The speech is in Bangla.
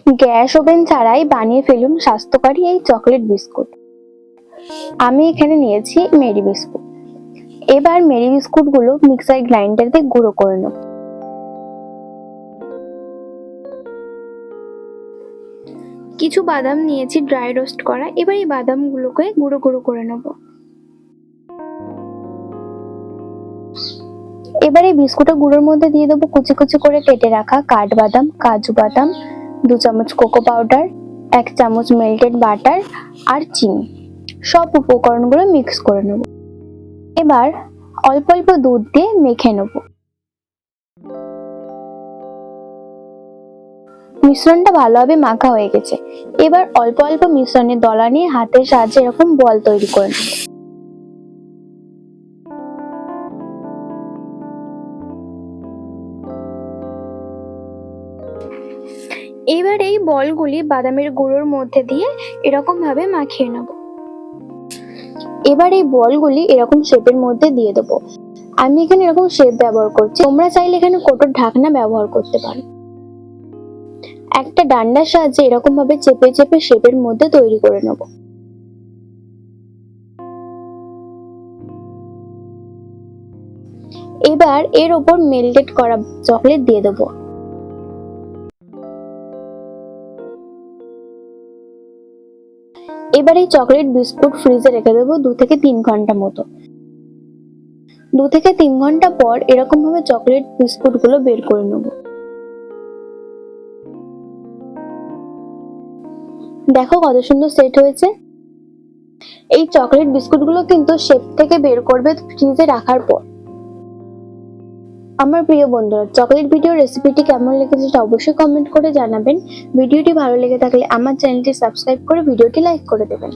গ্যাস ওভেন ছাড়াই বানিয়ে ফেলুন স্বাস্থ্যকরী এই চকলেট বিস্কুট। আমি এখানে নিয়েছি মেরি বিস্কুট। এবার মেরি বিস্কুট গুলো মিক্সার গ্রাইন্ডার দিয়ে গুঁড়ো করে নেব। কিছু বাদাম নিয়েছি ড্রাই রোস্ট করা। এবার এই বাদামগুলোকে গুঁড়ো গুঁড়ো করে নেব। এবার এই বিস্কুটের গুঁড়োর মধ্যে দিয়ে দেবো কুচি কুচি করে কেটে রাখা কাঠবাদাম, কাজু বাদাম, 2 চামচ কোকো পাউডার, 1 চামচ মেল্টেড বাটার আর চিনি। সব উপকরণগুলো মিক্স করে নেব। এবার অল্প অল্প দুধ দিয়ে মেখে নেব। মিশ্রণটা ভালোভাবে মাখা হয়ে গেছে। এবার অল্প অল্প মিশ্রণের দলা নিয়ে হাতের সাহায্যে এরকম বল তৈরি করে নেব। এবার এই বলগুলি বাদামের গুঁড়োর মধ্যে দিয়ে এরকম ভাবে মাখিয়ে নেব। এবার এই বলগুলি এরকম শেপের মধ্যে দিয়ে দেবো। আমি এখানে এরকম শেপ ব্যবহার করছি, তোমরা চাইলে এখানে কোটোর ঢাকনা ব্যবহার করতে পারো। একটা ডান্ডার সাহায্যে এরকম ভাবে চেপে চেপে শেপের মধ্যে তৈরি করে নেব। এবার এর ওপর মেল্টেড করা চকলেট দিয়ে দেবো। এবার এই চকলেট বিস্কুট ফ্রিজে রেখে দেবো 2 থেকে 3 ঘন্টা মতো। 2 থেকে 3 ঘন্টা পর এরকম ভাবে চকলেট বিস্কুট গুলো বের করে নেব। দেখো কত সুন্দর সেট হয়েছে। এই চকলেট বিস্কুট গুলো কিন্তু শেপ থেকে বের করবে ফ্রিজে রাখার পর। আমার প্রিয় বন্ধুরা, চকলেট ভিডিও রেসিপিটি কেমন লেগেছে সেটা অবশ্যই কমেন্ট করে জানাবেন। ভিডিওটি ভালো লেগে থাকলে আমার চ্যানেলটি সাবস্ক্রাইব করে ভিডিওটি লাইক করে দেবেন।